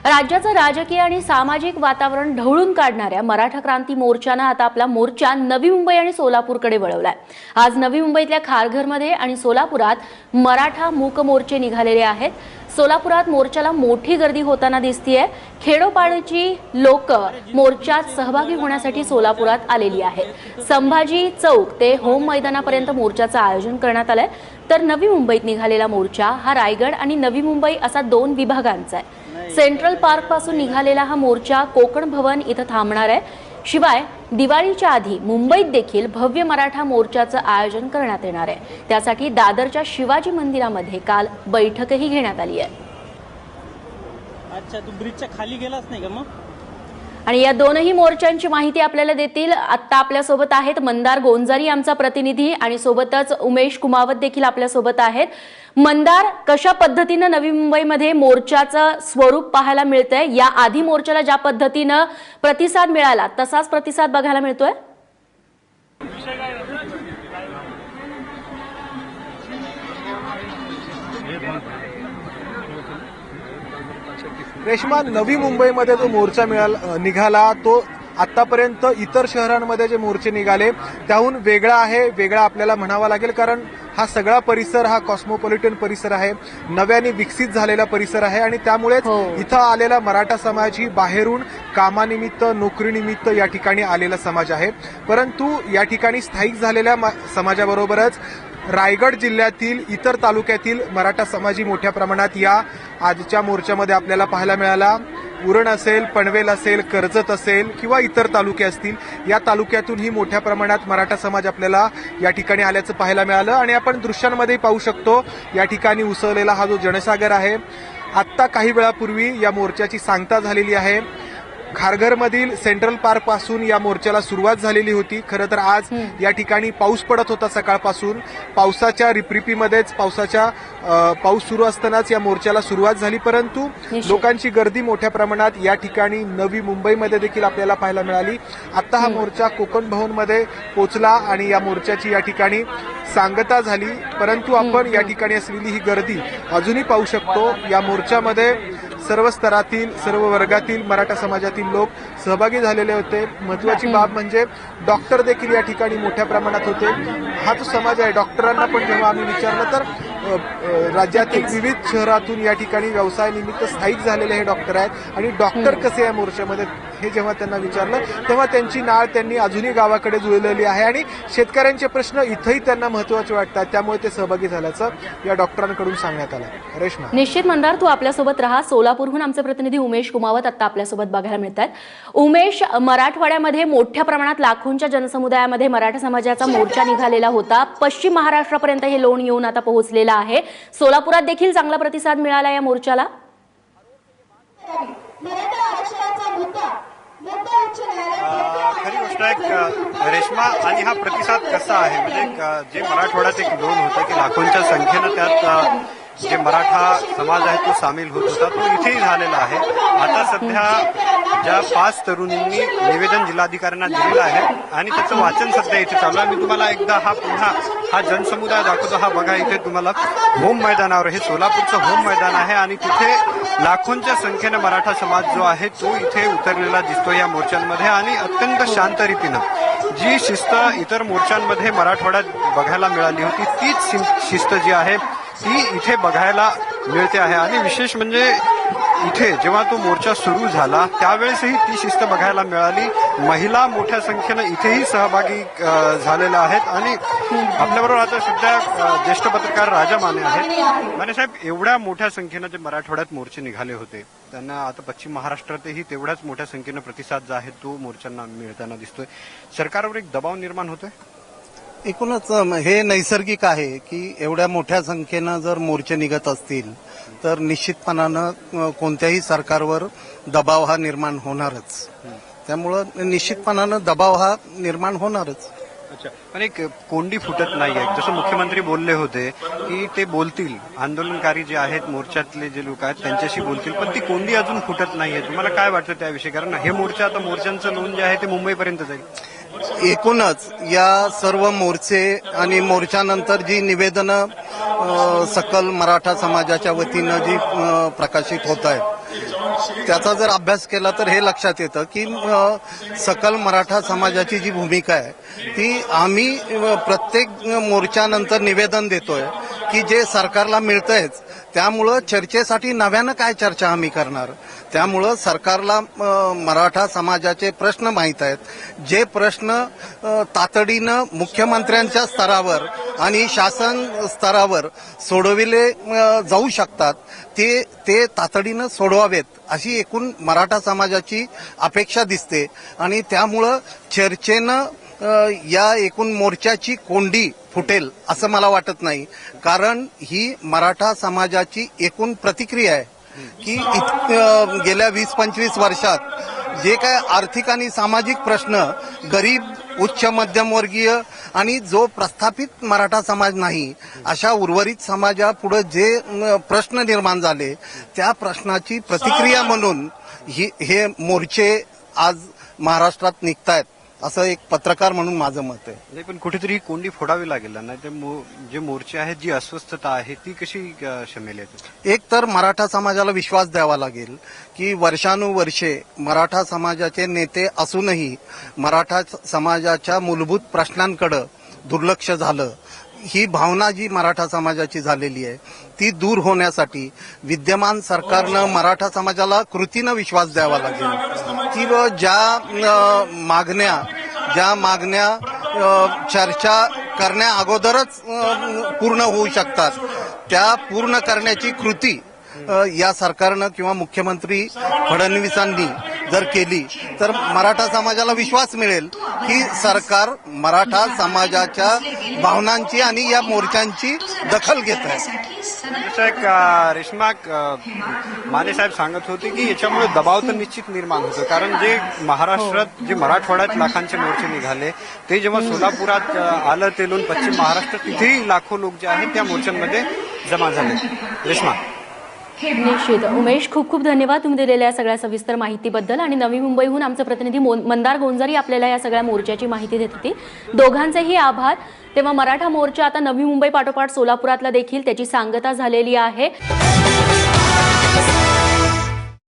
राज्याचं राजकीय आणि सामाजिक वातावरण ढवळून काढणाऱ्या मराठा क्रांती मोर्चानं आता आपला मोर्चा नवी मुंबई आणि सोलापूरकडे वळवलाय। आज नवी मुंबईतल्या खारघरमध्ये आणि सोलापुरात मराठा मूक मोर्चे निघालेले आहेत। सोलापुरात मोर्चाला मोठी गर्दी होताना दिसतीये। खेडोपाडची लोक मोर्चात सहभागी होण्यासाठी सोलापुरात आलेली आहेत। संभाजी चौक ते होम मैदानापर्यंत मोर्चाचं आयोजन करण्यात आलंय। तर नवी मुंबईत निघालेला मोर्चा हा रायगड आणि नवी मुंबई असा दोन विभागांचा आहे। सेंट्रल पार्क पासून निघालेला हा मोर्चा कोकण भवन इथं थांबणार आहे। शिवाय दिवाळीच्या आधी मुंबईत देखील भव्य मराठा मोर्चाचं आयोजन करण्यात येणार आहे। त्यासाठी दादरच्या शिवाजी मंदिरामध्ये काल बैठकही घेण्यात आली आहे। अच्छा, तू ब्रिजच्या खाली गेलास नाही का मग? आणि या दोनही मोर्चांची माहिती आपल्याला देतील आता आपल्या सोबत आहेत मंदार गोंजारी आमचा प्रतिनिधी आणि सोबतच उमेश कुमावत देखील आपल्या सोबत आहेत। मंदार, कशा पद्धतीने नवी मुंबईमध्ये मोर्चाचं स्वरूप पाहायला मिळतंय? या आधी मोर्चाला ज्या पद्धतीने प्रतिसाद मिळाला तसाच प्रतिसाद बघायला मिळतोय? रेश्मा, नवी मुंबईमध्ये जो मोर्चा निघाला तो आतापर्यंत इतर शहरांमध्ये जे मोर्चे निघाले त्याहून वेगळा आहे। वेगळा आपल्याला म्हणावा लागेल, कारण हा सगळा परिसर हा कॉस्मोपॉलिटन परिसर आहे, नव्याने विकसित झालेला परिसर आहे आणि त्यामुळेच इथं आलेला मराठा समाज ही बाहेरून कामानिमित्त, नोकरीनिमित्त या ठिकाणी आलेला समाज आहे। परंतु या ठिकाणी स्थायिक झालेल्या समाजाबरोबरच रायगड जिल्ह्यातील इतर तालुक्यातील मराठा समाजी मोठ्या प्रमाणात या आजच्या मोर्चामध्ये आपल्याला पाहायला मिळाला। उरण असेल, पनवेल असेल, कर्जत असेल किंवा इतर तालुके असतील, या तालुक्यातूनही मोठ्या प्रमाणात मराठा समाज आपल्याला या ठिकाणी आल्याचं पाहायला मिळालं आणि आपण दृश्यांमध्ये पाहू शकतो या ठिकाणी उसळलेला हा जो जनसागर आहे। आत्ता काही वेळापूर्वी या मोर्चाची सांगता झालेली आहे। खारघरमधील सेंट्रल पार्क पासून या मोर्चाला सुरुवात झालेली होती। खरं तर आज या ठिकाणी पाऊस पडत होता सकाळपासून। पावसाच्या रिपरिपीमध्येच पाऊस सुरू असतानाच या मोर्चाला सुरुवात झाली, परंतु लोकांची गर्दी मोठ्या प्रमाणात या ठिकाणी नवी मुंबईमध्ये देखील आपल्याला पाहायला मिळाली। आता हा मोर्चा कोकण भवनमध्ये पोहोचला आणि या मोर्चाची या ठिकाणी सांगता झाली, परंतु आपण या ठिकाणी असलेली ही गर्दी अजूनही पाहू शकतो। या मोर्चामध्ये सर्व स्तरातील, सर्व वर्गातील मराठा समाजातील लोक सहभागी झालेले होते। महत्वाची बाब म्हणजे डॉक्टर देखील या ठिकाणी मोठ्या प्रमाणात होते। हा जो समाज आहे, डॉक्टरांना पण जेव्हा आम्ही विचारलं तर राज्यातील विविध शहरातून या ठिकाणी व्यवसायानिमित्त स्थायिक झालेले हे डॉक्टर आहेत आणि डॉक्टर कसे या मोर्चामध्ये हे जेव्हा त्यांना विचारलं तेव्हा त्यांची नाळ त्यांनी अजूनही गावाकडे जुळलेली आहे आणि शेतकऱ्यांचे प्रश्न इथंही त्यांना महत्वाचे वाटतात, त्यामुळे ते सहभागी झाल्याचं या डॉक्टरांकडून सांगण्यात आलं। रेश्मा, निश्चित मंदार, तू आपल्यासोबत राहा। सोलापूरहून आमचे प्रतिनिधी उमेश कुमावत आता आपल्यासोबत बघायला मिळतात। उमेश, मराठवाड्यामध्ये मोठ्या प्रमाणात लाखोंच्या जनसमुदायामध्ये मराठा समाजाचा मोर्चा निघालेला होता। पश्चिम महाराष्ट्रापर्यंत हे लोण येऊन आता पोहोचलेला आहे। सोलापुरात देखील चांगला प्रतिसाद मिळाला या मोर्चाला। खरी गोष्ट आहे रेश्मा, आणि हा प्रतिसाद कसा आहे म्हणजे जे मराठवाड्यात एक लोन होतं की लाखोंच्या संख्येनं त्यात जे मराठा समाज आहे तो सामील होत होता, तो इथेही झालेला आहे। आता सध्या ज्या 5 तरुणींनी निवेदन जिल्हाधिकाऱ्यांना दिलेलं आहे आणि त्याचं वाचन सध्या इथे चालू आहे। मी तुम्हाला एकदा पुन्हा हा जनसमुदाय दाखवतो। हा बघा, इथे तुम्हाला होम मैदानावर, हे सोलापूरचं होम मैदान आहे आणि तिथे लाखोंच्या संख्येनं मराठा समाज जो आहे तो इथे उतरलेला दिसतो या मोर्चांमध्ये आणि अत्यंत शांत रीतीनं जी शिस्त इतर मोर्चांमध्ये मराठवाड्यात बघायला मिळाली होती तीच शिस्त जी आहे ती इथे बघायला मिळते आहे। आणि विशेष म्हणजे इथे जेव्हा तो मोर्चा सुरू झाला त्यावेळेसही ती शिस्त बघायला मिळाली। महिला मोठ्या संख्येनं इथेही सहभागी झालेल्या आहेत आणि आपल्याबरोबर आता सध्या ज्येष्ठ पत्रकार राजा माने आहेत। माने साहेब, एवढ्या मोठ्या संख्येनं जे मराठवाड्यात मोर्चे निघाले होते त्यांना आता पश्चिम महाराष्ट्रातही तेवढ्याच मोठ्या संख्येनं प्रतिसाद जो आहे तो मोर्चांना मिळताना दिसतोय। सरकारवर एक दबाव निर्माण होतोय? एकूणच हे नैसर्गिक आहे की एवढ्या मोठ्या संख्येनं जर मोर्चे निघत असतील तर निश्चितपणानं कोणत्याही सरकारवर दबाव हा निर्माण होणारच। त्यामुळं निश्चितपणानं दबाव हा निर्माण होणारच। अच्छा, पण एक कोंडी फुटत नाहीये, जसं मुख्यमंत्री बोलले होते की ते बोलतील, आंदोलनकारी जे आहेत मोर्चातले जे लोक आहेत त्यांच्याशी बोलतील, पण ती कोंडी अजून फुटत नाहीये। तुम्हाला काय वाटतं त्याविषयी? कारण हे मोर्चा आता मोर्चांचं लोन जे आहे ते मुंबईपर्यंत जाईल। एकूणच या सर्व मोर्चे आणि मोर्चानंतर जी निवेदनं सकल मराठा समाजाच्या वतीनं जी प्रकाशित होत आहेत त्याचा जर अभ्यास केला तर हे लक्षात येतं की सकल मराठा समाजाची जी भूमिका आहे ती आम्ही प्रत्येक मोर्चानंतर निवेदन देतोय की जे सरकारला मिळतंयच त्यामुळं चर्चेसाठी नव्यानं काय चर्चा आम्ही करणार. त्यामुळं सरकारला मराठा समाजाचे प्रश्न माहीत आहेत. जे प्रश्न तातडीनं मुख्यमंत्र्यांच्या स्तरावर आणि शासन स्तरावर सोडविले जाऊ शकतात ते तातडीनं सोडवावेत अशी एकूण मराठा समाजाची अपेक्षा दिसते. आणि त्यामुळं चर्चेनं या एकूण मोर्चाची कोंडी फुटेल असं मला वाटत नाही. कारण ही मराठा समाजाची एकूण प्रतिक्रिया आहे की गेल्या 20-25 वर्षात जे काय आर्थिक आणि सामाजिक प्रश्न गरीब उच्च मध्यमवर्गीय आणि जो प्रस्थापित मराठा समाज नाही अशा उर्वरित समाजापुढे जे प्रश्न निर्माण झाले त्या प्रश्नाची प्रतिक्रिया म्हणून हे मोर्चे आज महाराष्ट्रात निघतायत असं एक पत्रकार म्हणून माझं मत आहे. नाही, पण कुठेतरी कोंडी फोडावी लागेल ना. ते जे मोर्चे आहेत, जी अस्वस्थता आहे ती कशी शमेल येते. एक तर मराठा समाजाला विश्वास द्यावा लागेल की वर्षानुवर्षे मराठा समाजाचे नेते असूनही मराठा समाजाच्या मूलभूत प्रश्नांकडे दुर्लक्ष झालं. ही भावना जी मराठा समाजाची झालेली आहे ती दूर होण्यासाठी विद्यमान सरकारनं मराठा समाजाला कृतीनं विश्वास द्यावा लागेल की ज्या मागण्या चर्चा करण्या अगोदरच पूर्ण होऊ शकतात त्या पूर्ण करण्याची कृती या सरकारनं किंवा मुख्यमंत्री फडणवीसांनी जर केली तर मराठा समाजाला विश्वास मिळेल की सरकार मराठा समाजाच्या भावनांची आणि या मोर्चांची दखल घेत आहे. रेश्मा, माने साहेब सांगत होते की याच्यामुळे दबाव तर निश्चित निर्माण होतो. कारण जे महाराष्ट्रात जे मराठवाड्यात लाखांचे मोर्चे निघाले ते जेव्हा सोलापुरात आलं ते लोन पश्चिम महाराष्ट्र तिथेही लाखो लोक जे आहेत त्या मोर्चांमध्ये जमा झाले. रेश्मा. निश्चित. उमेश, खूप खूप धन्यवाद तुम्ही दिलेल्या या सगळ्या सविस्तर माहितीबद्दल. आणि नवी मुंबईहून आमचे प्रतिनिधी मंदार गोंजारी आपल्याला या सगळ्या मोर्चाची माहिती देत होती. दोघांचेही आभार. तेव्हा मराठा मोर्चा आता नवी मुंबई पाठोपाठ सोलापुरातला देखील त्याची सांगता झालेली आहे.